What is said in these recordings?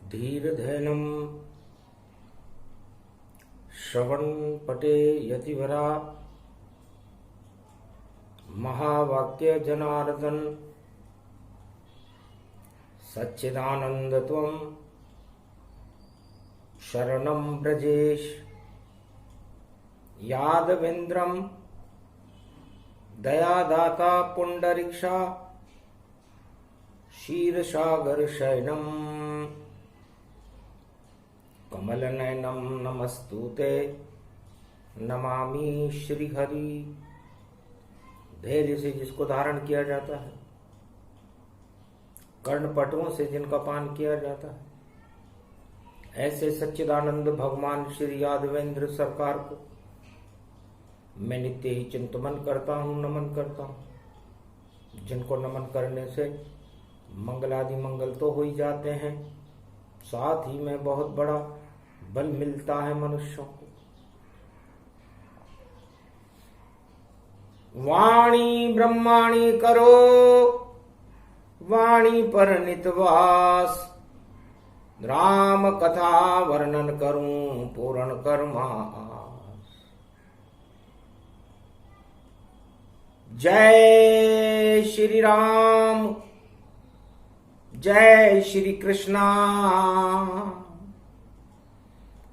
धीरधैनं श्रवणपटे यतिवरा महावाक्य जनार्दन सच्चिदानंदत्वं शरणं ब्रजेश यादवेन्द्रं दयादाता पुंडरीक्षा क्षीरसागर शयनम कमलनयनम नमस्तुते नमामि श्रीहरि। धैर्य से जिसको धारण किया जाता है, कर्णपटुओं से जिनका पान किया जाता है, ऐसे सच्चिदानंद भगवान श्री यादवेंद्र सरकार को मैं नित्य ही चिंतन करता हूँ, नमन करता हूँ। जिनको नमन करने से मंगलादि मंगल तो हो ही जाते हैं, साथ ही में बहुत बड़ा बल मिलता है मनुष्यों को। वाणी ब्रह्माणी करो वाणी पर नितवास, राम कथा वर्णन करूं पूर्ण कर्मास। जय श्री राम, जय श्री कृष्णा।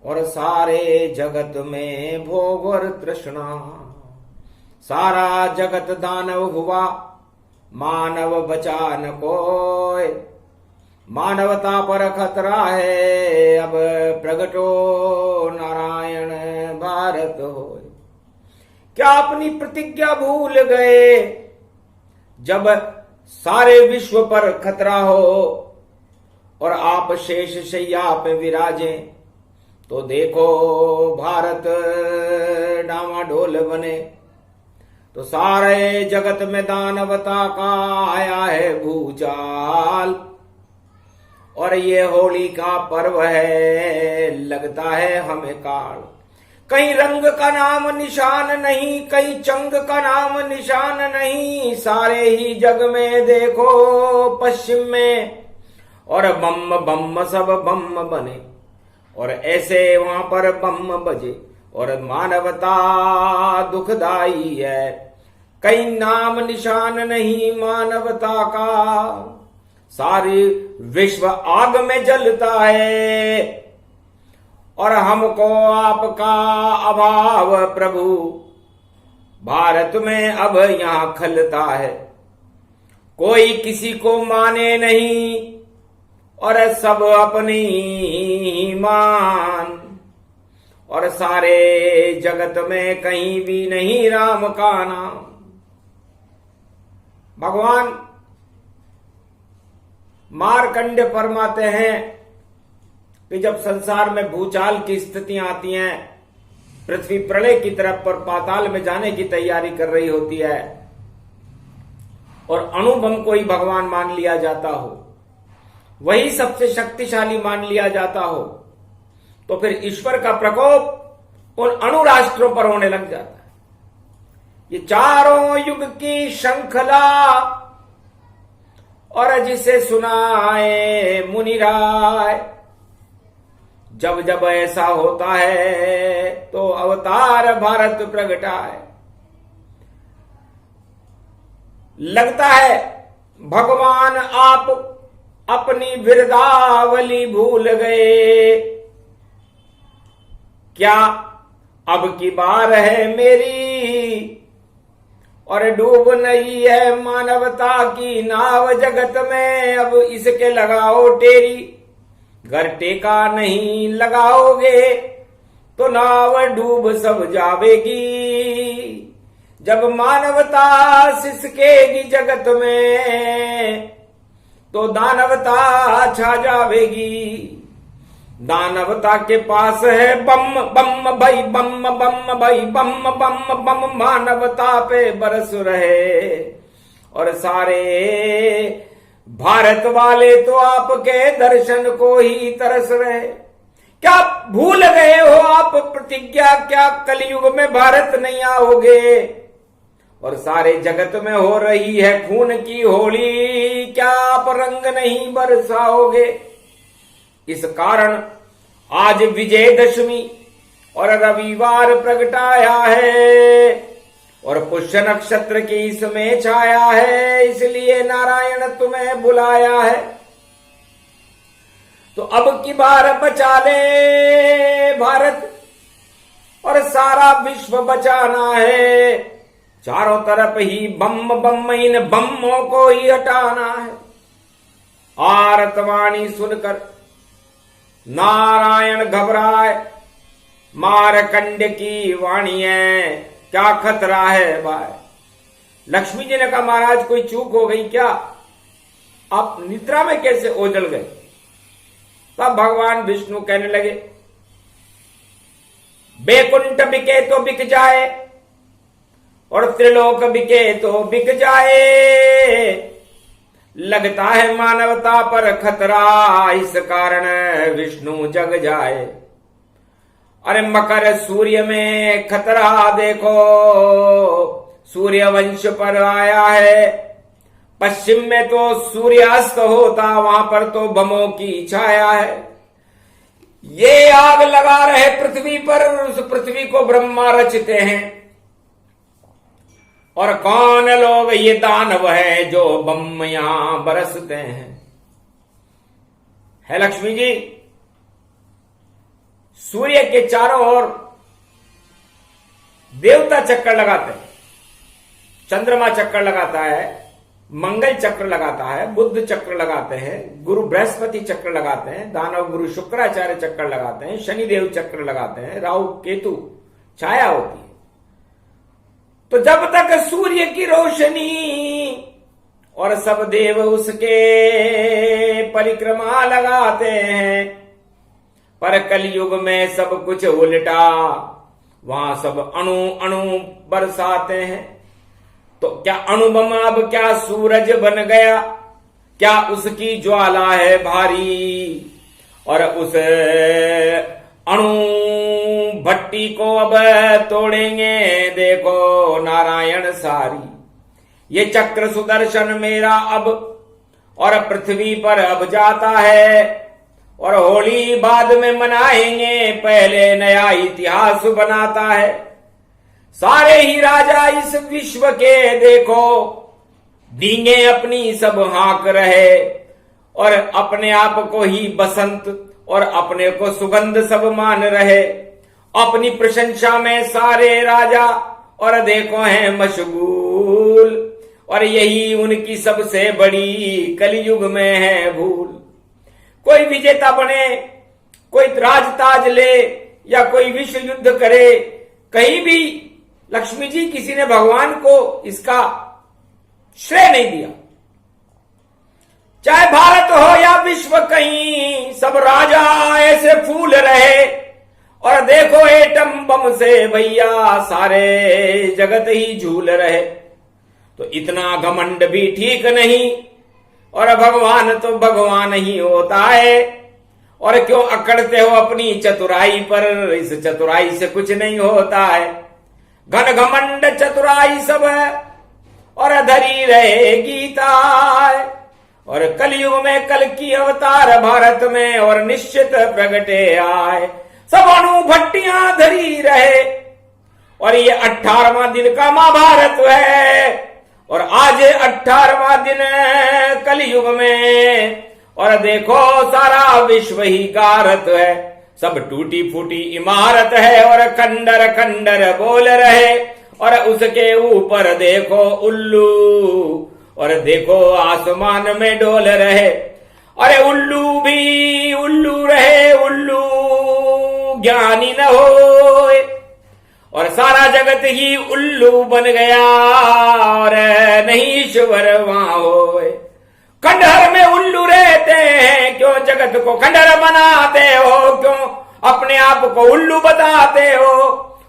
और सारे जगत में भोग और तृष्णा, सारा जगत दानव हुआ मानव बचा न कोय। मानवता पर खतरा है अब प्रगटो नारायण भारत होय। क्या अपनी प्रतिज्ञा भूल गए? जब सारे विश्व पर खतरा हो और आप शेष शैया पे विराजें, तो देखो भारत डामाडोल बने। तो सारे जगत में दानवता का आया है भूचाल, और ये होली का पर्व है, लगता है हमें काल। कहीं रंग का नाम निशान नहीं, कहीं चंग का नाम निशान नहीं। सारे ही जग में देखो पश्चिम में, और बम बम सब बम बने, और ऐसे वहां पर बम बजे। और मानवता दुखदाई है, कहीं नाम निशान नहीं मानवता का। सारी विश्व आग में जलता है, और हमको आपका अभाव प्रभु। भारत में अब यहां खलता है, कोई किसी को माने नहीं, और सब अपनी ही मान। और सारे जगत में कहीं भी नहीं राम का नाम। भगवान मार्कंडे फरमाते हैं कि जब संसार में भूचाल की स्थितियां आती हैं, पृथ्वी प्रलय की तरफ पर पाताल में जाने की तैयारी कर रही होती है, और अणुबम को ही भगवान मान लिया जाता हो, वही सबसे शक्तिशाली मान लिया जाता हो, तो फिर ईश्वर का प्रकोप उन अणु राष्ट्रों पर होने लग जाता है। ये चारों युग की श्रृंखला, और जिसे सुनाए मुनिराय। जब जब ऐसा होता है तो अवतार भारत प्रगटाए। लगता है भगवान आप अपनी विरदावली भूल गए। क्या अब की बार है मेरी, और डूब नहीं है मानवता की नाव जगत में। अब इसके लगाओ टेरी, घर टेका नहीं लगाओगे तो नाव डूब सब जावेगी। जब मानवता सिसकेगी जगत में, तो दानवता छा जावेगी। दानवता के पास है बम बम भाई, बम बम भाई, बम बम बम मानवता पे बरस रहे। और सारे भारत वाले तो आपके दर्शन को ही तरस रहे। क्या भूल गए हो आप प्रतिज्ञा? क्या कलयुग में भारत नहीं आओगे? और सारे जगत में हो रही है खून की होली, क्या आप रंग नहीं बरसाओगे? इस कारण आज विजयदशमी और रविवार प्रगटाया है और पुष्य नक्षत्र की इसमें छाया है, इसलिए नारायण तुम्हें बुलाया है। तो अब की बार बचा ले भारत और सारा विश्व बचाना है। चारों तरफ ही बम बम, इन बमों को ही हटाना है। आरतवाणी सुनकर नारायण घबराए, मारकंड की वाणी है, क्या खतरा है भाई। लक्ष्मी जी ने कहा महाराज कोई चूक हो गई क्या, आप निद्रा में कैसे ओझल गए। तब भगवान विष्णु कहने लगे बैकुंठ बिके तो बिक जाए और त्रिलोक बिके तो बिक जाए, लगता है मानवता पर खतरा, इस कारण विष्णु जग जाए। अरे मकर सूर्य में खतरा देखो, सूर्य वंश पर आया है। पश्चिम में तो सूर्यास्त होता, वहां पर तो बमों की छाया है। ये आग लगा रहे पृथ्वी पर, उस पृथ्वी को ब्रह्मा रचते हैं। और कौन लोग ये दानव है जो बम यहां बरसते हैं। है लक्ष्मी जी, सूर्य के चारों ओर देवता चक्कर लगाते हैं, चंद्रमा चक्कर लगाता है, मंगल चक्र लगाता है, बुध चक्र लगाते हैं, गुरु बृहस्पति चक्र लगाते हैं, दानव गुरु शुक्राचार्य चक्कर लगाते हैं, शनिदेव चक्र लगाते हैं, राहु केतु छाया होती है। तो जब तक सूर्य की रोशनी और सब देव उसके परिक्रमा लगाते हैं, पर कलयुग में सब कुछ उल्टा, वहां सब अणु अणु बरसाते हैं। तो क्या अणुबम अब क्या सूरज बन गया, क्या उसकी ज्वाला है भारी, और उस अणु भट्टी को अब तोड़ेंगे देखो नारायण सारी। ये चक्र सुदर्शन मेरा अब और पृथ्वी पर अब जाता है, और होली बाद में मनाएंगे, पहले नया इतिहास बनाता है। सारे ही राजा इस विश्व के देखो डींगे अपनी सब हाँक रहे, और अपने आप को ही बसंत और अपने को सुगंध सब मान रहे। अपनी प्रशंसा में सारे राजा और देखो हैं मशगूल, और यही उनकी सबसे बड़ी कलयुग में है भूल। कोई विजेता बने, कोई राजताज ले, या कोई विश्व युद्ध करे, कहीं भी लक्ष्मी जी किसी ने भगवान को इसका श्रेय नहीं दिया। चाहे भारत हो या विश्व, कहीं सब राजा ऐसे फूल रहे, और देखो एटम बम से भैया सारे जगत ही झूल रहे। तो इतना घमंड भी ठीक नहीं, और भगवान तो भगवान ही होता है। और क्यों अकड़ते हो अपनी चतुराई पर, इस चतुराई से कुछ नहीं होता है। घन घमंड चतुराई सब है, और धरी रहे गीता। और कलयुग में कल की अवतार भारत में, और निश्चित प्रगटे आए। सब अणु भट्टियां धरी रहे, और ये 18वां दिन का महाभारत है। और आज 18वां दिन कलयुग में, और देखो सारा विश्व ही गारत है। सब टूटी फूटी इमारत है, और खंडर खंडर बोल रहे, और उसके ऊपर देखो उल्लू, और देखो आसमान में डोल रहे। अरे उल्लू भी उल्लू रहे, उल्लू ज्ञानी न होए, और सारा जगत ही उल्लू बन गया, और नहीं ईश्वर वहां होए। खंडहर में उल्लू रहते हैं, क्यों जगत को खंडहर बनाते हो, क्यों अपने आप को उल्लू बताते हो।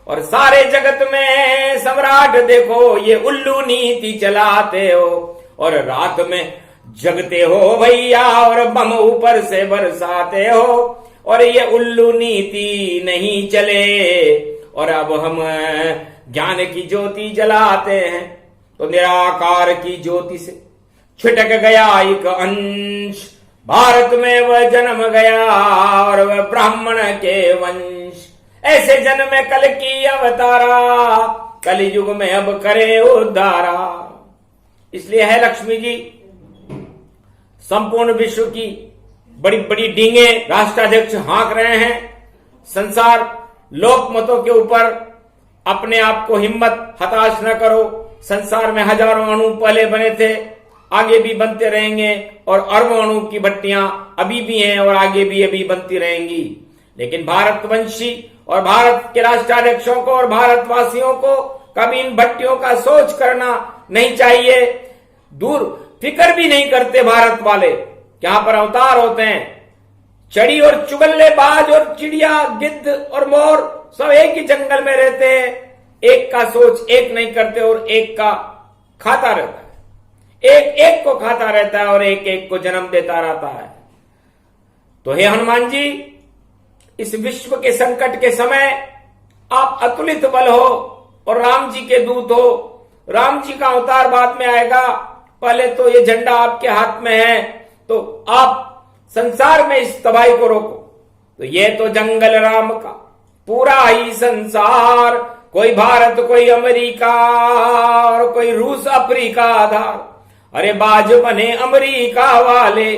और सारे जगत में सम्राट देखो ये उल्लू नीति चलाते हो, और रात में जगते हो भैया, और बम ऊपर से बरसाते हो, और ये उल्लू नीति नहीं चले। और अब हम ज्ञान की ज्योति जलाते हैं, तो निराकार की ज्योति से छिटक गया एक अंश, भारत में वह जन्म गया और वह ब्राह्मण के वंश। ऐसे जन्म कल की अवतारा, कलयुग में अब करे उद्धारा। इसलिए है लक्ष्मी जी, संपूर्ण विश्व की बड़ी बड़ी डींगे राष्ट्राध्यक्ष हाँक रहे हैं। संसार लोक मतों के ऊपर अपने आप को हिम्मत हताश न करो। संसार में हजारों अणु पहले बने थे, आगे भी बनते रहेंगे, और अरबों अणु की भट्टियां अभी भी हैं और आगे भी अभी बनती रहेंगी। लेकिन भारतवंशी और भारत के राष्ट्राध्यक्षों को और भारतवासियों को कभी इन भट्टियों का सोच करना नहीं चाहिए। दूर फिक्र भी नहीं करते भारत वाले। यहाँ पर अवतार होते हैं, चड़ी और चुगल्लेबाज और चिड़िया, गिद्ध और मोर सब एक ही जंगल में रहते हैं। एक का सोच एक नहीं करते और एक का खाता रहता है, एक एक को खाता रहता है और एक एक को जन्म देता रहता है। तो हे हनुमान जी, इस विश्व के संकट के समय आप अतुलित बल हो और राम जी के दूत हो। राम जी का अवतार बाद में आएगा, पहले तो ये झंडा आपके हाथ में है, तो आप संसार में इस तबाही को रोको। तो ये तो जंगल राम का पूरा ही संसार, कोई भारत कोई अमेरिका और कोई रूस अफ्रीका आधार। अरे बाज बने अमेरिका वाले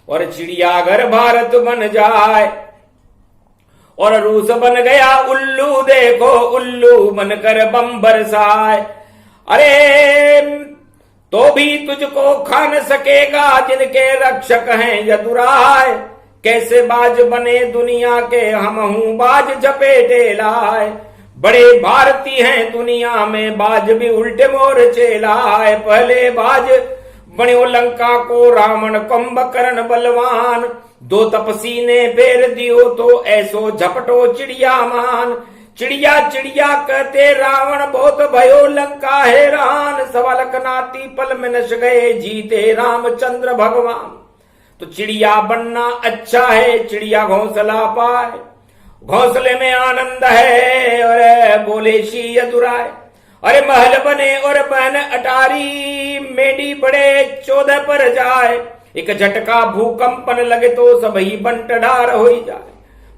और चिड़ियाघर भारत बन जाए, और रूस बन गया उल्लू, देखो उल्लू बनकर बम बरसाए। अरे तो भी तुझको खा न सकेगा जिनके रक्षक हैं यदुराय। कैसे बाज बने दुनिया के हम हूं बाज जपेटे लाए। बड़े भारतीय हैं दुनिया में, बाज भी उल्टे मोर्चे लाए। पहले बाज बने लंका को रावण, कुंभकर्ण बलवान। दो तपसी ने फेर दियो तो ऐसो झपटो चिड़िया मान। चिड़िया चिड़िया कहते रावण, बहुत भयो लंका हैरान। सवालक नाती पल में नश गए, जीते रामचंद्र भगवान। तो चिड़िया बनना अच्छा है, चिड़िया घोंसला पाए, घोंसले में आनंद है। और बोले शी यदुराय, अरे महल बने और बहन अटारी, मेडी बड़े 14 पर जाए। एक झटका भूकंपन लगे तो सब ही बंट डार हो जाए।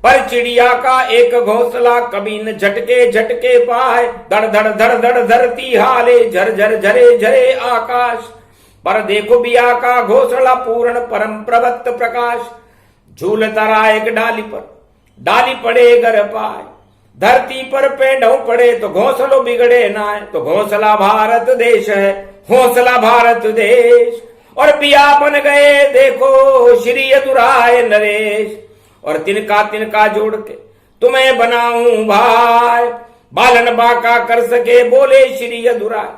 पर चिड़िया का एक घोंसला कभी न झटके झटके पाए। धड़ धड़ धड़ धड़ धरती हाले, झर झर झरे झरे आकाश। पर देखो बिया का घोंसला पूर्ण परम प्रवत्त प्रकाश। झूलता रहा एक डाली पर, डाली पड़े गर पाए। धरती पर पेड़ों पड़े तो घोंसलो बिगड़े ना। तो घोंसला भारत देश है, घोंसला भारत देश। और बिया बन गए देखो श्री यदुराय नरेश। और तिनका तिनका जोड़ के तुम्हें बनाऊं भाई, बालन बाका कर सके बोले श्री यदुराय।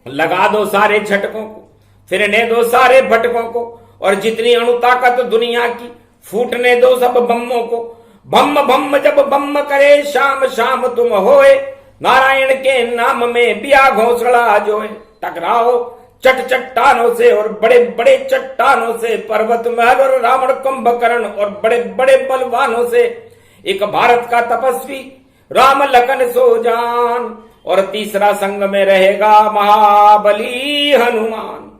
लगा दो सारे झटकों को, फिरने दो सारे भटकों को, और जितनी अणु ताकत दुनिया की फूटने दो सब बम्मों को। बम बम जब बम करे शाम शाम तुम होए, नारायण के नाम में बिया घोंसला जोए। टकराओ चट चट्टानों से और बड़े बड़े चट्टानों से, पर्वत महल और रावण कुंभकर्ण और बड़े बड़े बलवानों से। एक भारत का तपस्वी राम लखन सो जान, और तीसरा संग में रहेगा महाबली हनुमान।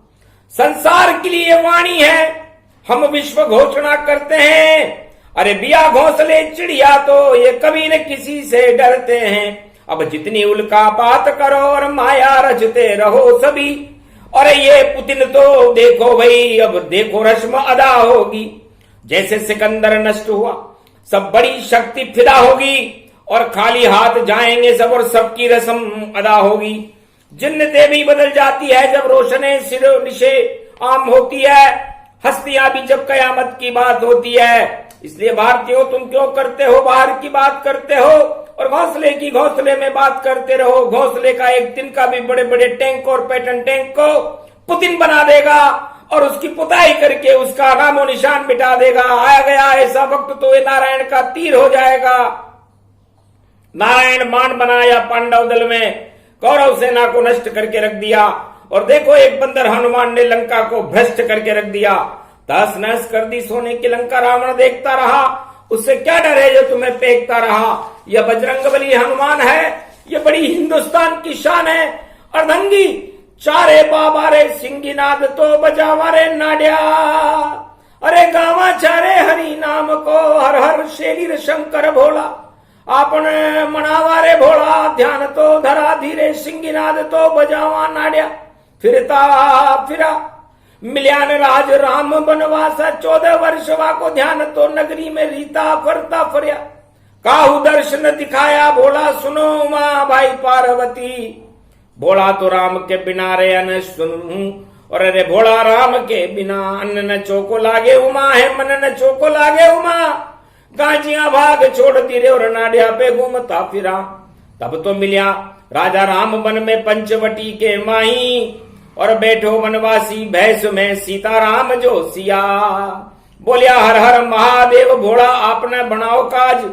संसार के लिए वाणी है, हम विश्व घोषणा करते हैं। अरे बिया घोंसले चिड़िया तो ये कभी न किसी से डरते हैं। अब जितनी उल्का बात करो और माया रचते रहो सभी। और ये पुतिन तो देखो भाई, अब देखो रस्म अदा होगी। जैसे सिकंदर नष्ट हुआ, सब बड़ी शक्ति फिदा होगी, और खाली हाथ जाएंगे सब, और सबकी रस्म अदा होगी। जिन्न देवी बदल जाती है जब रोशने सिर निशे आम होती है। हस्तियां भी जब कयामत की बात होती है। इसलिए भारतीयों तुम क्यों करते हो बाहर की बात करते हो, और घोंसले की घोंसले में बात करते रहो। घोंसले का एक दिन का भी बड़े बड़े टैंक और पैटर्न टैंक को पुतिन बना देगा, और उसकी पुताई करके उसका नामो निशान मिटा देगा। आया गया ऐसा वक्त तो ये नारायण का तीर हो जाएगा। नारायण मान बनाया पांडव दल में, कौरव सेना को नष्ट करके रख दिया। और देखो एक बंदर हनुमान ने लंका को भ्रष्ट करके रख दिया, तहस नहस कर दी सोने की लंका। रावण देखता रहा, उससे क्या डर है जो तुम्हें फेंकता रहा। यह बजरंगबली हनुमान है, यह बड़ी हिंदुस्तान की शान है। अर्धंगी चारे बाबा रे सिंगीनाद तो बजावा रे नाड्या। अरे गावा चारे हरि नाम को, हर हर शरीर शंकर भोला। आपने मनावा रे भोला, ध्यान तो धरा धीरे, सिंगिनाद तो बजावा नाड्या। फिरता फिरा मिल्यान राज राम बनवासा, 14 वर्ष वाको ध्यान तो नगरी में रीता फरता फरिया। काहू दर्शन दिखाया भोला, सुनो उमा भाई पार्वती। भोला तो राम के बिना रे अन सुनूं, और अरे भोला राम के बिना अन्न न चोको लागे उमा, है मन न चोको लागे उमा। गाजियां भाग छोड़ती रे और नाडिया पे घूमता फिरा। तब तो मिलिया राजा राम वन में पंचवटी के माही, और बैठो वनवासी भैंस में सीताराम जो सिया। बोलिया हर हर महादेव भोला, आपने बनाओ काज,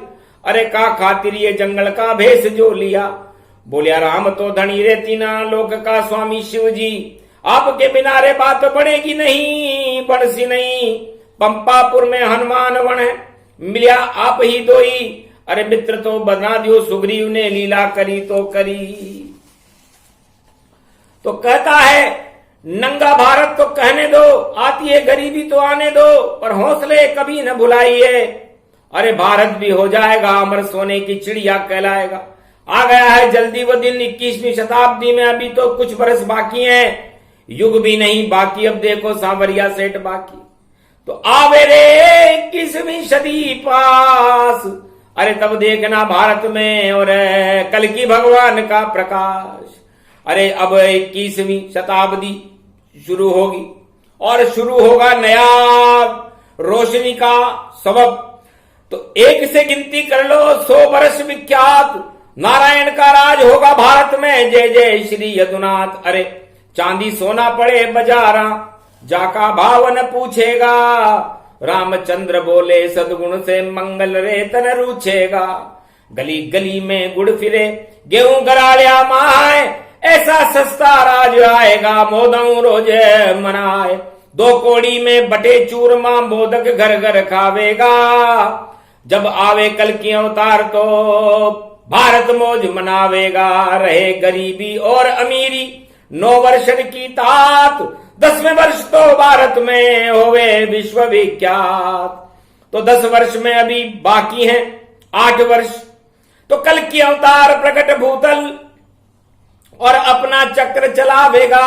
अरे का खातिर ये जंगल का भेष जो लिया। बोलिया राम तो धनी रे तीना लोक का स्वामी शिव जी, आपके बिना रे बात बनेगी नहीं, बनसी नहीं। पंपापुर में हनुमान वन है, मिलिया आप ही दोई, अरे मित्र तो बना दियो, सुग्रीव ने लीला करी तो करी। तो कहता है नंगा भारत तो कहने दो, आती है गरीबी तो आने दो, पर हौसले कभी न भुलाइए। अरे भारत भी हो जाएगा अमर, सोने की चिड़िया कहलाएगा। आ गया है जल्दी वो दिन, 21वीं शताब्दी में अभी तो कुछ बरस बाकी हैं। युग भी नहीं बाकी, अब देखो सांवरिया सेठ बाकी। तो आवे रे 21वीं सदी पास, अरे तब देखना भारत में और कल की भगवान का प्रकाश। अरे अब 21वीं शताब्दी शुरू होगी, और शुरू होगा नया रोशनी का सबब। तो एक से गिनती कर लो, 100 वर्ष विख्यात नारायण का राज होगा भारत में। जय जय श्री यदुनाथ। अरे चांदी सोना पड़े बाजारा, जाका भाव न पूछेगा। रामचंद्र बोले सदगुण से मंगल रे तन रूछेगा। गली गली में गुड़ फिरे, गेहूं गरालिया माए, ऐसा सस्ता राज आएगा, मोदऊ रोजे मनाए। 2 कोड़ी में बटे चूरमा, मोदक घर घर खावेगा। जब आवे कल की अवतार तो भारत मौज मनावेगा। रहे गरीबी और अमीरी, 9 वर्षन की तात, 10वें वर्ष तो भारत में होवे विश्व विख्यात। तो 10 वर्ष में अभी बाकी हैं 8 वर्ष, तो कल की अवतार प्रकट भूतल और अपना चक्र चलावेगा।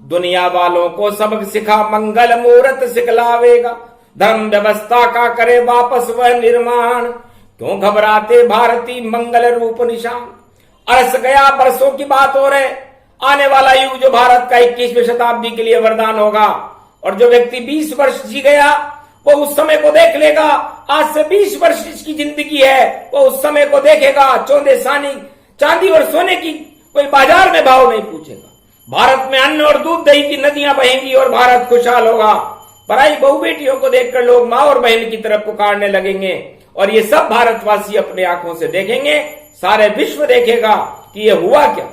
दुनिया वालों को सबक सिखा, मंगल मूर्त सिखलावेगा। धर्म व्यवस्था का करे वापस वह निर्माण, क्यों घबराते भारतीय मंगल रूप निशान। अरस गया बरसों की बात हो रहे, आने वाला युग जो भारत का 21वीं शताब्दी के लिए वरदान होगा। और जो व्यक्ति 20 वर्ष जी गया वो उस समय को देख लेगा। आज से 20 वर्ष इसकी जिंदगी है, वो उस समय को देखेगा। चौंधे सानी चांदी और सोने की कोई बाजार में भाव नहीं पूछेगा। भारत में अन्न और दूध दही की नदियां बहेंगी और भारत खुशहाल होगा। पराई बहु बेटियों को देखकर लोग माँ और बहन की तरफ पुकारने लगेंगे, और ये सब भारतवासी अपने आंखों से देखेंगे। सारे विश्व देखेगा कि ये हुआ क्या।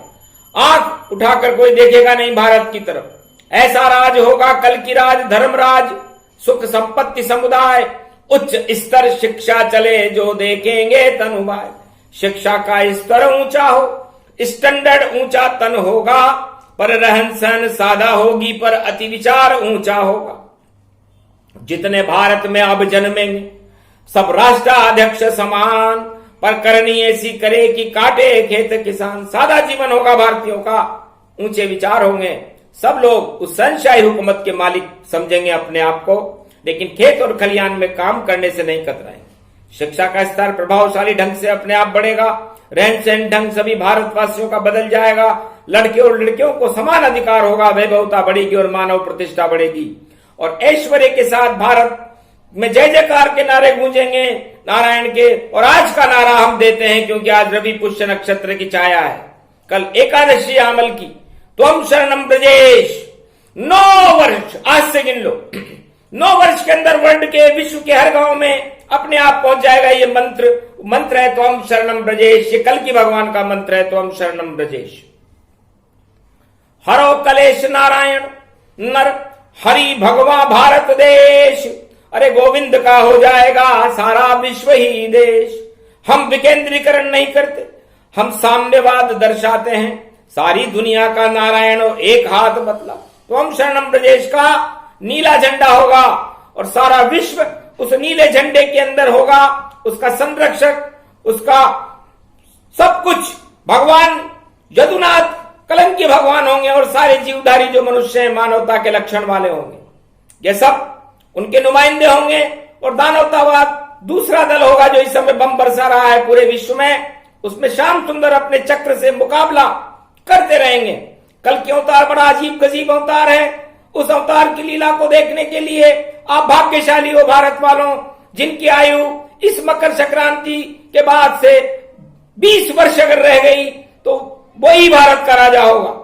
आंख उठाकर कोई देखेगा नहीं भारत की तरफ। ऐसा राज होगा कल की राज, धर्मराज, सुख संपत्ति समुदाय, उच्च स्तर शिक्षा चले जो देखेंगे तनुबाय। शिक्षा का स्तर ऊंचा हो, स्टैंडर्ड ऊंचा तन होगा, पर रहन सहन सादा होगी, पर अति विचार ऊंचा होगा। जितने भारत में अब जन्मेंगे सब राष्ट्राध्यक्ष समान, पर करनी ऐसी करे कि काटे खेत किसान। सादा जीवन होगा भारतीयों का, ऊंचे विचार होंगे। सब लोग उस संशाही हुकूमत के मालिक समझेंगे अपने आप को, लेकिन खेत और खलियान में काम करने से नहीं कतराएंगे। शिक्षा का स्तर प्रभावशाली ढंग से अपने आप बढ़ेगा। रहन सहन ढंग सभी भारतवासियों का बदल जाएगा। लड़के और लड़कियों को समान अधिकार होगा, वैभवता बढ़ेगी और मानव प्रतिष्ठा बढ़ेगी। और ऐश्वर्य के साथ भारत में जय जयकार के नारे गूंजेंगे नारायण के। और आज का नारा हम देते हैं क्योंकि आज रवि पुष्य नक्षत्र की छाया है, कल एकादशी अमल की। त्वम शरणम ब्रजेश। 9 वर्ष आज से गिन लो। 9 वर्ष के अंदर वर्ल्ड के, विश्व के हर गांव में अपने आप पहुंच जाएगा ये मंत्र है त्वम शरणम ब्रजेश। ये कल की भगवान का मंत्र है त्वम शरणम ब्रजेश। हरो कलेश नारायण नर, हरि भगवा भारत देश। अरे गोविंद का हो जाएगा सारा विश्व ही देश। हम विकेंद्रीकरण नहीं करते, हम साम्यवाद दर्शाते हैं। सारी दुनिया का नारायण एक हाथ बतला। त्वम शरणम ब्रजेश का नीला झंडा होगा और सारा विश्व उस नीले झंडे के अंदर होगा, उसका संरक्षक, उसका सब कुछ। भगवान यदुनाथ कलंकी भगवान होंगे और सारे जीवधारी जो मनुष्य हैं मानवता के लक्षण वाले होंगे, ये सब उनके नुमाइंदे होंगे। और दानवतावाद दूसरा दल होगा जो इस समय बम बरसा रहा है पूरे विश्व में, उसमें श्याम सुंदर अपने चक्र से मुकाबला करते रहेंगे। कल के अवतार बड़ा अजीब गजीब अवतार है। उस अवतार की लीला को देखने के लिए आप भाग्यशाली हो भारत वालों, जिनकी आयु इस मकर संक्रांति के बाद से 20 वर्ष अगर रह गई तो वही भारत का राजा होगा।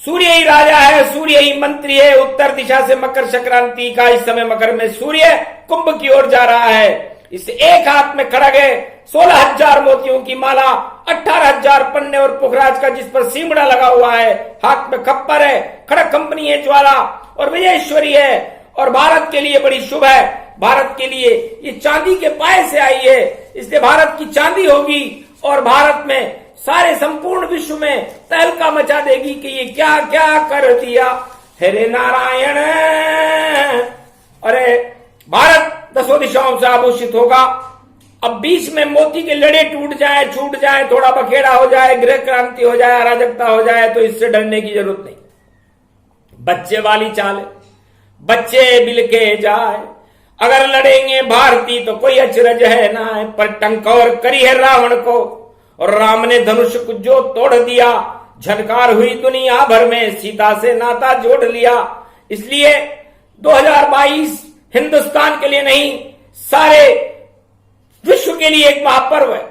सूर्य ही राजा है, सूर्य ही मंत्री है। उत्तर दिशा से मकर संक्रांति का इस समय मकर में सूर्य कुंभ की ओर जा रहा है। इस एक हाथ में खड़ग है, 16,000 मोतियों की माला, 18,000 पन्ने और पुखराज का जिस पर सीमड़ा लगा हुआ है, हाथ में खप्पर है, खड़ग कंपनी है, ज्वाला और विजयेश्वरी है और भारत के लिए बड़ी शुभ है। भारत के लिए ये चांदी के पाए से आई है, इसलिए भारत की चांदी होगी और भारत में सारे संपूर्ण विश्व में तहलका मचा देगी कि ये क्या क्या कर दिया हेरे नारायण। अरे भारत 10 दिशाओं से आभूषित होगा। अब बीच में मोती के लड़े टूट जाए, छूट जाए, थोड़ा बखेड़ा हो जाए, गृह क्रांति हो जाए, अराजकता हो जाए तो इससे डरने की जरूरत नहीं। बच्चे वाली चाल, बच्चे बिलके जाए, अगर लड़ेंगे भारती तो कोई अचरज है ना है। पर टंकौर करी है रावण को और राम ने धनुष को जो तोड़ दिया, झनकार हुई दुनिया भर में, सीता से नाता जोड़ लिया। इसलिए 2022 हिंदुस्तान के लिए नहीं, सारे विश्व के लिए एक महापर्व है।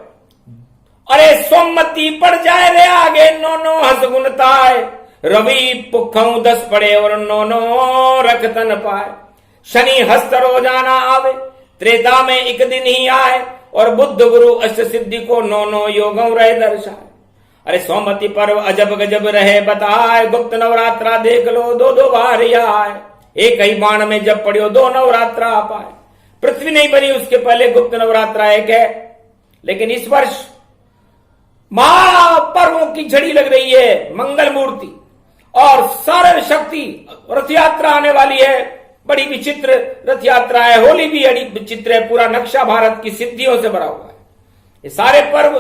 अरे सोमती पड़ जाए रे आगे, 9 हंस गुनताए, रवि पुखऊ 10 पड़े और 9 रखतन पाए। शनि हस्त रोजाना आवे, त्रेता में एक दिन ही आए और बुद्ध गुरु अष्ट सिद्धि को 9 योगों रहे दर्शाए। अरे सोमती पर्व अजब गजब रहे बताए, गुप्त नवरात्रा देख लो 2 बार आए। एक ही बाण में जब पड़ियो 2 नवरात्रा आ पाए। पृथ्वी नहीं बनी उसके पहले गुप्त नवरात्रा एक है। लेकिन इस वर्ष महापर्वों की झड़ी लग रही है, मंगल मूर्ति और सारे शक्ति रथ यात्रा आने वाली है। बड़ी विचित्र रथ यात्रा है, होली भी बड़ी विचित्र है, पूरा नक्शा भारत की सिद्धियों से भरा हुआ है। ये सारे पर्व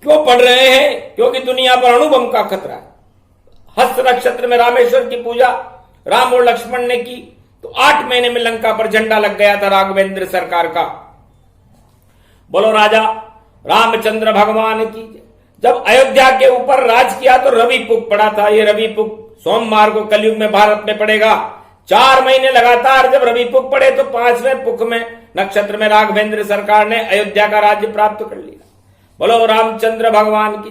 क्यों पड़ रहे हैं? क्योंकि दुनिया पर अणुबम का खतरा है। हस्त नक्षत्र में रामेश्वर की पूजा राम और लक्ष्मण ने की तो 8 महीने में लंका पर झंडा लग गया था राघवेंद्र सरकार का। बोलो राजा रामचंद्र भगवान की। जब अयोध्या के ऊपर राज किया तो रवि पुख पड़ा था। ये रवि पुख सोमवार को कलयुग में भारत में पड़ेगा। 4 महीने लगातार जब रवि पुख पड़े तो 5वें पुख में नक्षत्र में राघवेंद्र सरकार ने अयोध्या का राज्य प्राप्त कर लिया। बोलो रामचंद्र भगवान की।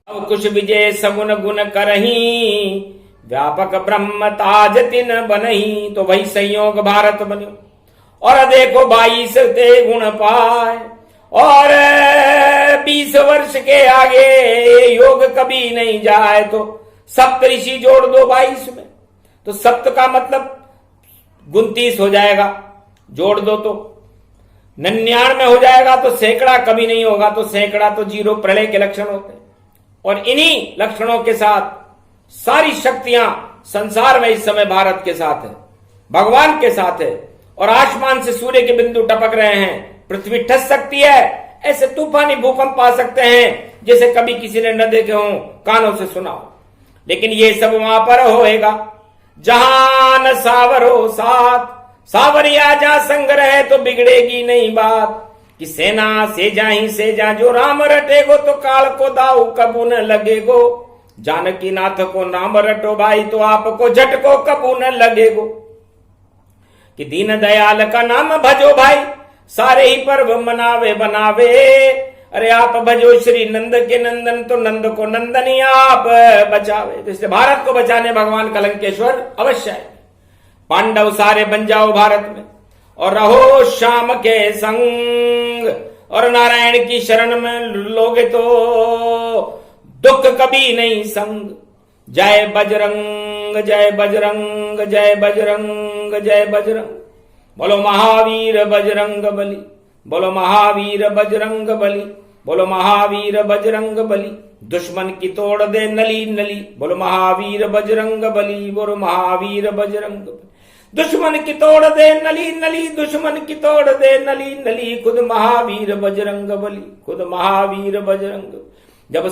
अब कुछ विजय सगुन गुण करही, व्यापक ब्रह्म ताज तिन बनही। तो वही संयोग भारत बन्यो और देखो 22 ते गुण पाए और 20 वर्ष के आगे योग कभी नहीं जाए। तो सप्त ऋषि जोड़ दो 22 में, तो सप्त का मतलब 29 हो जाएगा, जोड़ दो तो 99 हो जाएगा। तो सैकड़ा कभी नहीं होगा, तो सैकड़ा तो 0 प्रलय के लक्षण होते हैं। और इन्हीं लक्षणों के साथ सारी शक्तियां संसार में इस समय भारत के साथ है, भगवान के साथ है। और आसमान से सूर्य के बिंदु टपक रहे हैं। पृथ्वी ठस सकती है, ऐसे तूफानी भूकंप आ सकते हैं जैसे कभी किसी ने न देखे हों, कानों से सुना हो। लेकिन ये सब वहां पर होएगा जहां न सावरो साथ, सावरिया जहां संग रहे तो बिगड़ेगी नहीं बात। कि सेना से जाही से जा जो राम रटेगो तो काल को दाऊ कबू न लगेगो। जानकी नाथ को नाम रटो भाई तो आपको झटको कबू न लगेगो। कि दीन दयाल का नाम भजो भाई सारे ही पर्व मनावे बनावे। अरे आप भजो श्री नंद के नंदन तो नंद को नंदनी आप बचावे। तो इसलिए भारत को बचाने भगवान कलंकेश्वर अवश्य है। पांडव सारे बन जाओ भारत में और रहो श्याम के संग और नारायण की शरण में लोगे तो दुख कभी नहीं संग। जय बजरंग जय बजरंग जय बजरंग जय बजरंग। बोलो महावीर बजरंग बली, बोलो महावीर बजरंग बली, बोलो महावीर बजरंग बली। दुश्मन की तोड़ दे नली नली, बोलो महावीर बजरंग बली, बोलो महावीर बजरंग बली। दुश्मन की तोड़ दे नली नली, दुश्मन की तोड़ दे नली नली, खुद महावीर बजरंग बली, खुद महावीर बजरंग। जब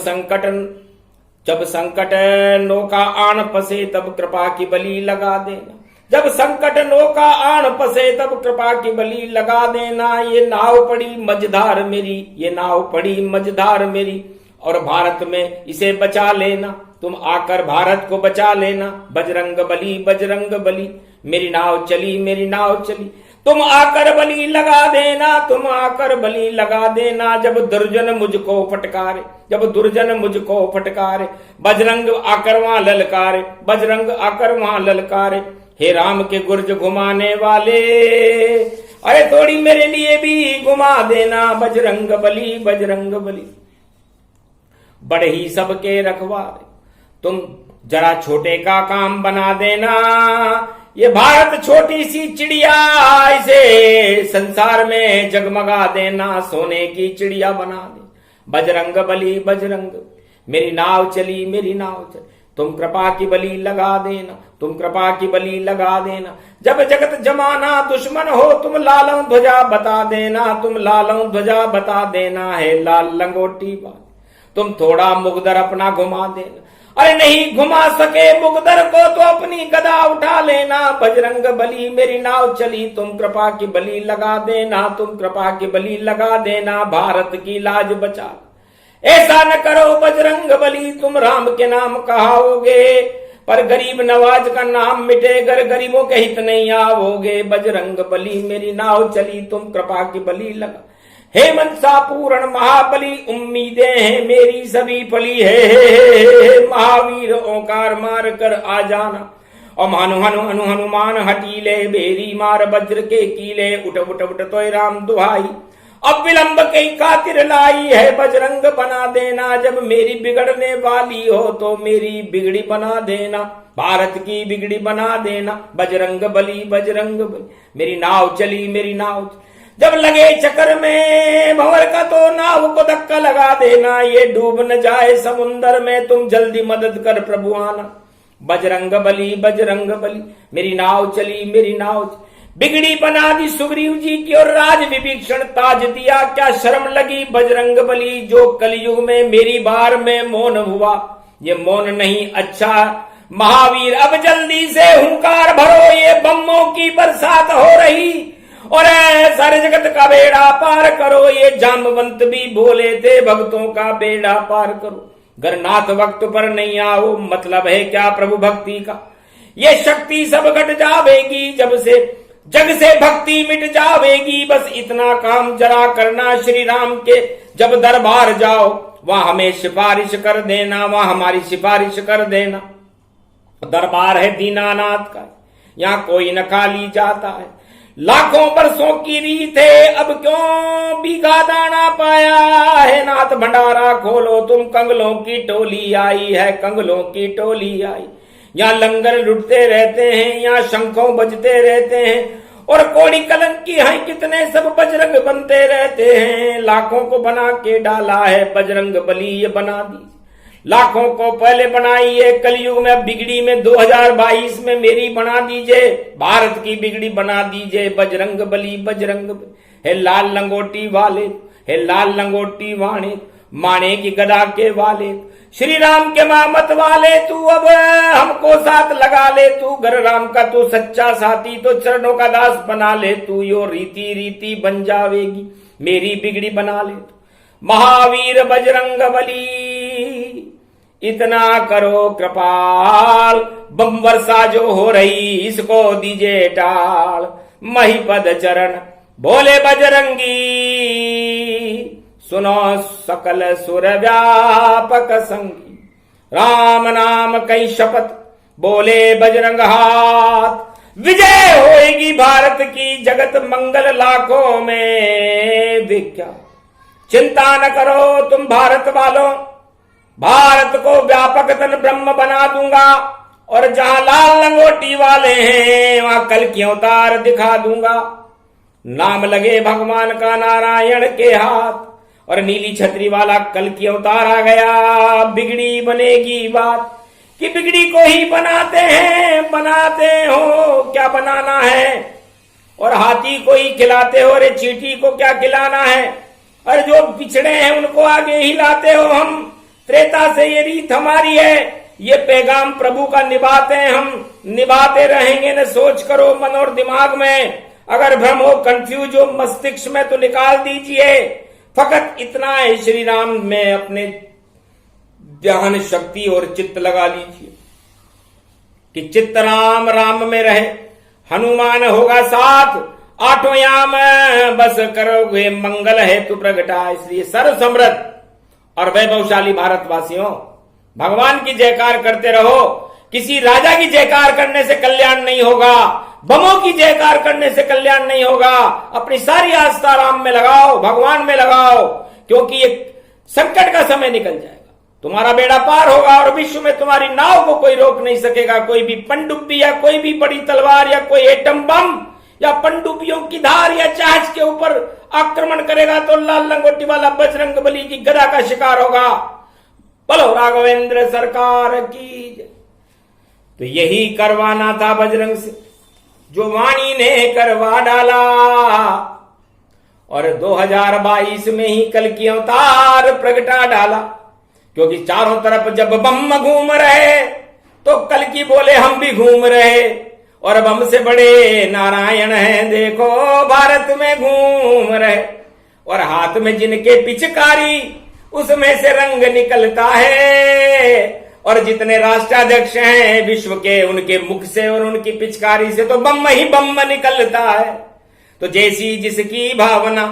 संकट नौका आन पसे तब कृपा की बली लगा देना, जब संकट नौका आन पसे तब कृपा की बली लगा देना। ये नाव पड़ी मझधार मेरी, ये नाव पड़ी मझधार मेरी, और भारत में इसे बचा लेना, तुम आकर भारत को बचा लेना। बजरंग बली बजरंग बली, मेरी नाव चली मेरी नाव चली, तुम आकर बली लगा देना, तुम आकर बली लगा देना। जब दुर्जन मुझको फटकारे, जब दुर्जन मुझको फटकारे, बजरंग आकर वहां ललकारे, बजरंग आकर वहां ललकारे। हे राम के गुर्ज घुमाने वाले, अरे थोड़ी मेरे लिए भी घुमा देना। बजरंग बली बजरंग बली, बड़े ही सबके रखवारे, तुम जरा छोटे का काम बना देना। ये भारत छोटी सी चिड़िया, इसे संसार में जगमगा देना, सोने की चिड़िया बना दे। बजरंग बली बजरंग, मेरी नाव चली मेरी नाव चली, तुम कृपा की बली लगा देना, तुम कृपा की बली लगा देना। जब जगत जमाना दुश्मन हो, तुम लालम ध्वजा बता देना, तुम लालम ध्वजा बता देना। है लाल लंगोटी बात, तुम थोड़ा मुगदर अपना घुमा देना, अरे नहीं घुमा सके मुगदर को तो अपनी गदा उठा लेना। बजरंग बली मेरी नाव चली, तुम कृपा की बली लगा देना, तुम कृपा की बली लगा देना। भारत की लाज बचा, ऐसा न करो बजरंग बली, तुम राम के नाम कहाओगे, पर गरीब नवाज का नाम मिटे, गर गरीबों के हित नहीं आओगे। बजरंग बली मेरी नाव चली, तुम कृपा की बली लगा। हे मनसा पूर्ण महाबली, उम्मीदें हैं मेरी सभी फली है। महावीर ओंकार मार कर आ जाना, और मानु हनु हनु हनुमान हटीले, बेरी मार वज्र के कीले, उठ उठ उठ तोय राम दुहाई, अब विलंब कई खातिर लाई है। बजरंग बना देना, जब मेरी बिगड़ने वाली हो तो मेरी बिगड़ी बना देना, भारत की बिगड़ी बना देना। बजरंग बली बजरंग बली, मेरी नाव चली मेरी नाव, जब लगे चक्कर में भंवर का तो नाव को धक्का लगा देना। ये डूब न जाए समुंदर में, तुम जल्दी मदद कर प्रभु आना। बजरंग बली बजरंग बली, मेरी नाव चली मेरी नाव, बिगड़ी बना दी सुग्रीव जी की और राज विभीषण ताज दिया। क्या शर्म लगी बजरंग बली, जो कलयुग में मेरी बार में मौन हुआ, ये मौन नहीं अच्छा। महावीर अब जल्दी से हुंकार भरो, ये बम्बों की बरसात हो रही, और सारे जगत का बेड़ा पार करो। ये जामवंत भी बोले थे, भक्तों का बेड़ा पार करो। गरनाथ वक्त पर नहीं आओ, मतलब है क्या प्रभु भक्ति का, ये शक्ति सब घट जावेगी, जब से जग से भक्ति मिट जावेगी। बस इतना काम जरा करना, श्री राम के जब दरबार जाओ, वहां हमें सिफारिश कर देना, वहां हमारी सिफारिश कर देना। दरबार है दीनानाथ का, यहाँ कोई न खाली जाता है। लाखों बरसों की रीत है, अब क्यों बीघा दाना पाया है। नाथ भंडारा खोलो, तुम कंगलों की टोली आई है, कंगलों की टोली आई। यहाँ लंगर लुटते रहते हैं, यहाँ शंखों बजते रहते हैं, और कोड़ी कलंकी है कितने सब बजरंग बनते रहते हैं। लाखों को बना के डाला है बजरंग बली, ये बना दी। लाखों को पहले बनाई है कलयुग में, बिगड़ी में 2022 में मेरी बना दीजिए, भारत की बिगड़ी बना दीजिए। बजरंग बली बजरंग बली, हे लाल लंगोटी वाले, हे लाल लंगोटी वाणे, माने की गदा के वाले, श्री राम के मामत वाले, तू अब हमको साथ लगा ले। तू घर राम का तू सच्चा साथी, तो चरणों का दास बना ले। तू यो रीति रीति बन जावेगी, मेरी बिगड़ी बना ले। महावीर बजरंग बली, इतना करो कृपाल, बम वर्षा जो हो रही इसको दीजिए टाल। महिपद चरण बोले बजरंगी, सुनो सकल सुर व्यापक संगी। राम नाम कई शपथ बोले बजरंग हाथ, विजय होएगी भारत की, जगत मंगल लाखों में विख्यात। चिंता न करो तुम भारत वालों, भारत को व्यापक तन ब्रह्म बना दूंगा, और जहां लाल लंगोटी वाले हैं वहां कल की अवतार दिखा दूंगा। नाम लगे भगवान का नारायण के हाथ, और नीली छतरी वाला कल की अवतार आ गया, बिगड़ी बनेगी बात। कि बिगड़ी को ही बनाते हैं, बनाते हो क्या बनाना है, और हाथी को ही खिलाते हो, अरे चींटी को क्या खिलाना है, और जो पिछड़े हैं उनको आगे ही लाते हो। हम त्रेता से ये रीत हमारी है, ये पैगाम प्रभु का निभाते हैं, हम निभाते रहेंगे। न सोच करो मन और दिमाग में, अगर भ्रम हो, कंफ्यूज हो मस्तिष्क में तो निकाल दीजिए। फकत इतना है, श्री राम में अपने ध्यान शक्ति और चित्त लगा लीजिए कि चित्त राम राम में रहे। हनुमान होगा साथ, आठों याम बस करोगे मंगल है तू प्रगटा। इसलिए सर्व समृद्ध और वैभवशाली भारतवासियों, भगवान की जयकार करते रहो। किसी राजा की जयकार करने से कल्याण नहीं होगा, बमों की जयकार करने से कल्याण नहीं होगा। अपनी सारी आस्था राम में लगाओ, भगवान में लगाओ, क्योंकि ये संकट का समय निकल जाएगा, तुम्हारा बेड़ा पार होगा और विश्व में तुम्हारी नाव को कोई रोक नहीं सकेगा। कोई भी पनडुब्बी या कोई भी बड़ी तलवार या कोई एटम बम या पनडुब्बियों की धार या जहाज के ऊपर आक्रमण करेगा तो लाल लंगोटी वाला बजरंग बली की गदा का शिकार होगा। बोलो राघवेंद्र सरकार की जय। तो यही करवाना था बजरंग से, जो वाणी ने करवा डाला, और 2022 में ही कल की अवतार प्रगटा डाला। क्योंकि चारों तरफ जब बम घूम रहे तो कल की बोले हम भी घूम रहे, और बम से बड़े नारायण हैं देखो भारत में घूम रहे। और हाथ में जिनके पिचकारी उसमें से रंग निकलता है, और जितने राष्ट्राध्यक्ष हैं विश्व के उनके मुख से और उनकी पिचकारी से तो बम ही बम निकलता है। तो जैसी जिसकी भावना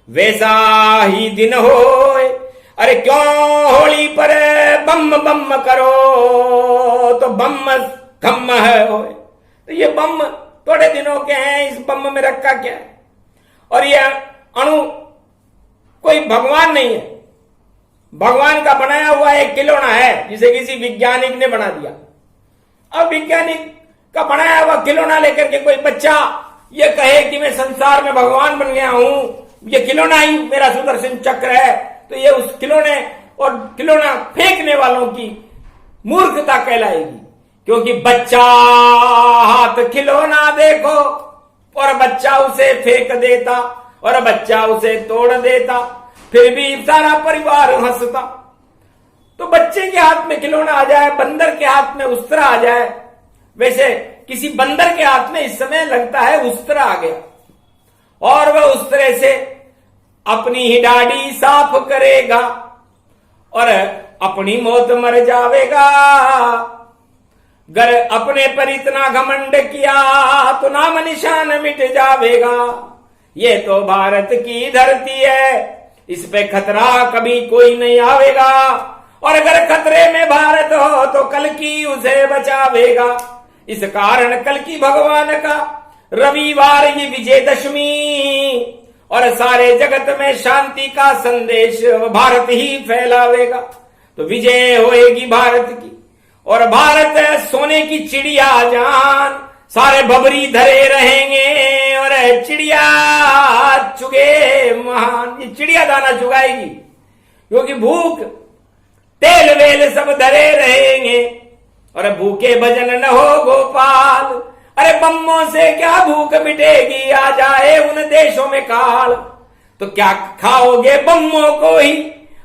वैसा ही दिन होए। अरे क्यों होली पर बम बम करो, तो बम खम है होए। तो ये बम थोड़े दिनों के हैं, इस बम में रखा क्या है। और ये अणु कोई भगवान नहीं है, भगवान का बनाया हुआ एक खिलौना है जिसे किसी वैज्ञानिक ने बना दिया। अब वैज्ञानिक का बनाया हुआ खिलौना लेकर के कोई बच्चा ये कहे कि मैं संसार में भगवान बन गया हूं, ये खिलौना ही मेरा सुदर्शन चक्र है, तो ये उस खिलौने और खिलौना फेंकने वालों की मूर्खता कहलाएगी। क्योंकि बच्चा हाथ खिलौना देखो और बच्चा उसे फेंक देता और बच्चा उसे तोड़ देता, फिर भी सारा परिवार हंसता। तो बच्चे के हाथ में खिलौना आ जाए, बंदर के हाथ में उस्तरा आ जाए, वैसे किसी बंदर के हाथ में इस समय लगता है उस्तरा आ गया, और वह उस्तरे से अपनी ही दाढ़ी साफ करेगा और अपनी मौत मर जावेगा। अगर अपने पर इतना घमंड किया तो नाम निशान मिट जावेगा। ये तो भारत की धरती है, इस पे खतरा कभी कोई नहीं आवेगा, और अगर खतरे में भारत हो तो कल की उसे बचावेगा। इस कारण कल की भगवान का रविवार ये विजयदशमी, और सारे जगत में शांति का संदेश भारत ही फैलावेगा। तो विजय होएगी भारत की, और भारत सोने की चिड़िया जान, सारे बबरी धरे रहेंगे और चिड़िया चुगे महान। ये चिड़िया दाना चुगाएगी, क्योंकि भूख तेल वेल सब धरे रहेंगे, और भूखे भजन न हो गोपाल। अरे बम्मों से क्या भूख मिटेगी, आ जाए उन देशों में काल। तो क्या खाओगे बम्मों को ही,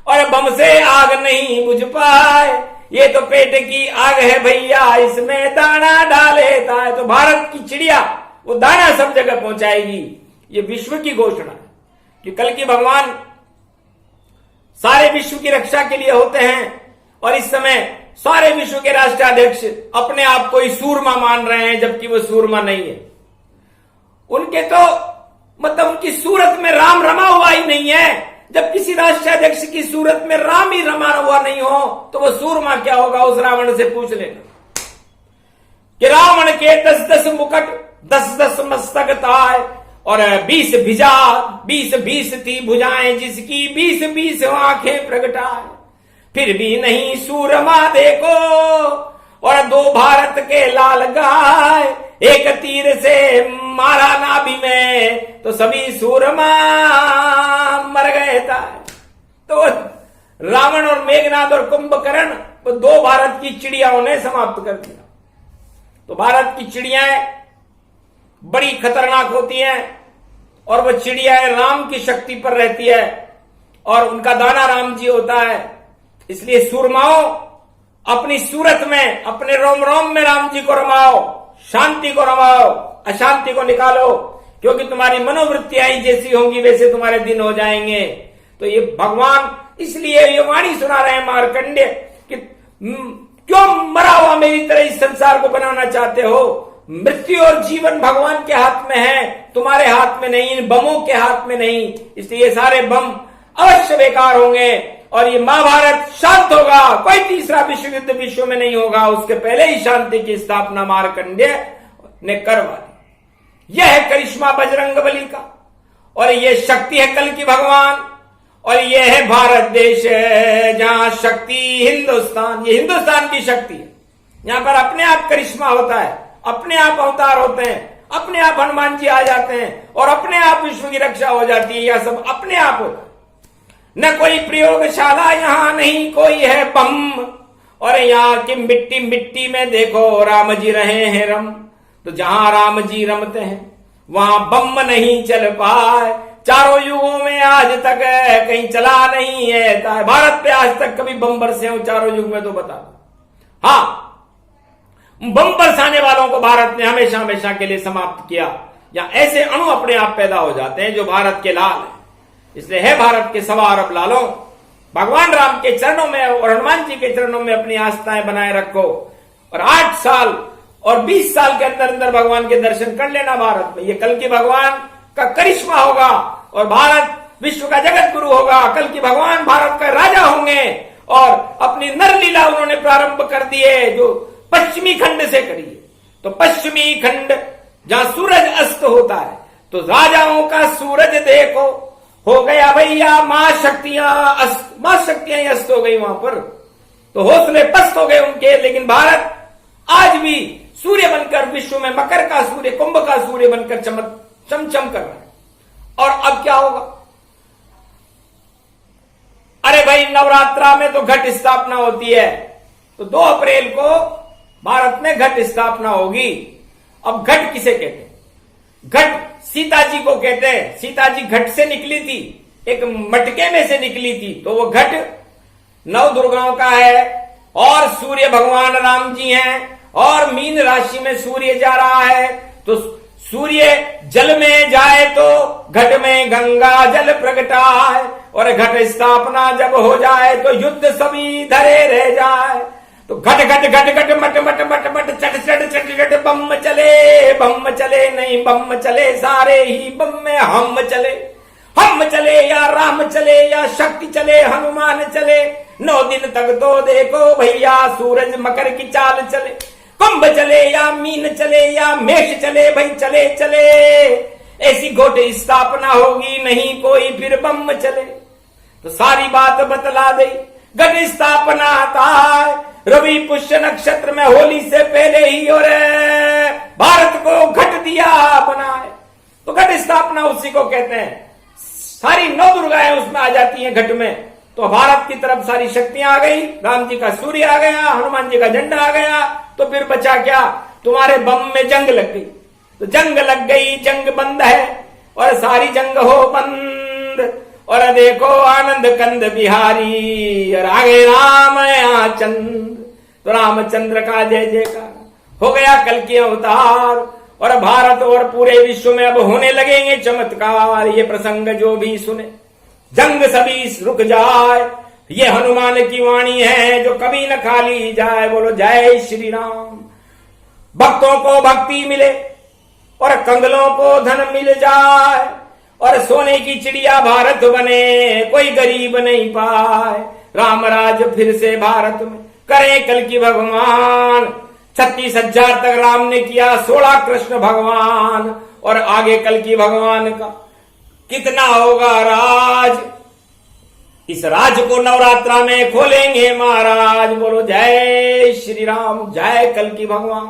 और बम से आग नहीं बुझ पाए। ये तो पेट की आग है भैया, इसमें दाना डालेता है। तो भारत की चिड़िया वो दाना सब जगह पहुंचाएगी। ये विश्व की घोषणा है कि कल की भगवान सारे विश्व की रक्षा के लिए होते हैं, और इस समय सारे विश्व के राष्ट्राध्यक्ष अपने आप को ही सूरमा मान रहे हैं, जबकि वो सूरमा नहीं है। उनके तो मतलब उनकी सूरत में राम रमा हुआ ही नहीं है। जब किसी राष्ट्राध्यक्ष की सूरत में राम ही रमा हुआ नहीं हो तो वो सूरमा क्या होगा, उस रावण से पूछ लेना कि रावण के 10-10 मुकुट 10-10 मस्तक ताए, और 20 भिजा 20-20 थी भुजाएं, जिसकी 20-20 आंखें प्रगटाए, फिर भी नहीं सूरमा देखो। और 2 भारत के लाल गाय, एक तीर से मारा नाभि में, तो सभी सूरमा मर गए था। तो रावण और मेघनाद और कुंभकर्ण, वो दो भारत की चिड़ियाओं ने समाप्त कर दिया। तो भारत की चिड़ियाएं बड़ी खतरनाक होती हैं और वह चिड़ियाएं राम की शक्ति पर रहती है और उनका दाना राम जी होता है। इसलिए सूरमाओं अपनी सूरत में, अपने रोम रोम में राम जी को रमाओ, शांति को रमाओ, अशांति को निकालो, क्योंकि तुम्हारी मनोवृत्तियां ही जैसी होंगी वैसे तुम्हारे दिन हो जाएंगे। तो ये भगवान इसलिए ये वाणी सुना रहे हैं मार्कंडेय कि क्यों मरा हुआ मेरी तरह इस संसार को बनाना चाहते हो? मृत्यु और जीवन भगवान के हाथ में है, तुम्हारे हाथ में नहीं, इन बमों के हाथ में नहीं। इसलिए ये सारे बम अवश्य बेकार होंगे और ये महाभारत शांत होगा। कोई तीसरा विश्व युद्ध विश्व में नहीं होगा, उसके पहले ही शांति की स्थापना मार्कंडेय ने करवा दी। यह है करिश्मा बजरंगबली का और यह शक्ति है कल की भगवान और यह है भारत देश जहां शक्ति हिंदुस्तान, ये हिंदुस्तान की शक्ति है। यहां पर अपने आप करिश्मा होता है, अपने आप अवतार होते हैं, अपने आप हनुमान जी आ जाते हैं और अपने आप विश्व की रक्षा हो जाती है। यह सब अपने आप होता है। न कोई प्रयोगशाला यहां नहीं, कोई है बम। और यहां की मिट्टी मिट्टी में देखो राम जी रहे हैं रम। तो जहां राम जी रमते हैं वहां बम नहीं चल पाए। चारों युगों में आज तक कहीं चला नहीं है। भारत पे आज तक कभी बम बरसे हो चारों युग में तो बता दो। हाँ, बम बरसाने वालों को भारत ने हमेशा हमेशा के लिए समाप्त किया। या ऐसे अणु अपने आप पैदा हो जाते हैं जो भारत के लाल है। इसलिए है भारत के 1.25 अरब लालों, भगवान राम के चरणों में और हनुमान जी के चरणों में अपनी आस्थाएं बनाए रखो और 8 साल और 20 साल के अंदर अंदर भगवान के दर्शन कर लेना भारत में। ये कल की भगवान का करिश्मा होगा और भारत विश्व का जगत गुरु होगा। कल की भगवान भारत का राजा होंगे और अपनी नरलीला उन्होंने प्रारंभ कर दी है जो पश्चिमी खंड से करी है। तो पश्चिमी खंड जहां सूरज अस्त होता है तो राजाओं का सूरज देखो हो गया भैया, मां शक्तियां अस्त हो गई वहां पर, तो हौसले पस्त हो गए उनके। लेकिन भारत आज भी सूर्य बनकर विश्व में मकर का सूर्य, कुंभ का सूर्य बनकर चमचम कर रहा है। और अब क्या होगा? अरे भाई, नवरात्रा में तो घट स्थापना होती है, तो 2 अप्रैल को भारत में घट स्थापना होगी। अब घट किसे कहते हैं? घट सीता जी को कहते हैं। सीता जी घट से निकली थी, एक मटके में से निकली थी, तो वो घट 9 दुर्गाओं का है और सूर्य भगवान राम जी हैं और मीन राशि में सूर्य जा रहा है। तो सूर्य जल में जाए तो घट में गंगा जल प्रगटाए और घट स्थापना जब हो जाए तो युद्ध सभी धरे रह जाए। तो घट घट घट घट मट मट मट मट चट चट चट चट बम चले नहीं बम चले, सारे ही बम में हम चले या राम चले या शक्ति चले, हनुमान चले। 9 दिन तक तो देखो भैया सूरज मकर की चाल चले, कुंभ चले या मीन चले या मेष चले, भाई चले चले ऐसी घोट स्थापना होगी, नहीं कोई फिर बम चले। तो सारी बात बतला दी। घट स्थापना था रवि पुष्य नक्षत्र में होली से पहले ही और भारत को घट दिया बनाए। तो घट स्थापना उसी को कहते हैं। सारी 9 दुर्गाएं उसमें आ जाती हैं घट में। तो भारत की तरफ सारी शक्तियां आ गई, राम जी का सूर्य आ गया, हनुमान जी का झंडा आ गया। तो फिर बचा क्या? तुम्हारे बम में जंग लग गई। तो जंग लग गई, जंग बंद है और सारी जंग हो बंद। और देखो आनंद कंद बिहारी और आगे राम चंद्र। तो रामचंद्र का जय जयकार हो गया, कल के अवतार। और भारत और पूरे विश्व में अब होने लगेंगे चमत्कार। ये प्रसंग जो भी सुने जंग सभी रुक जाए, ये हनुमान की वाणी है जो कभी न खाली जाए। बोलो जय श्री राम। भक्तों को भक्ति मिले और कंगलों को धन मिल जाए और सोने की चिड़िया भारत बने, कोई गरीब नहीं पाए। राम राज फिर से भारत में करे कल की भगवान। 36,000 तक राम ने किया, 16 कृष्ण भगवान और आगे कल की भगवान का कितना होगा राज। इस राज को नवरात्रा में खोलेंगे महाराज। बोलो जय श्री राम, जय कल की भगवान।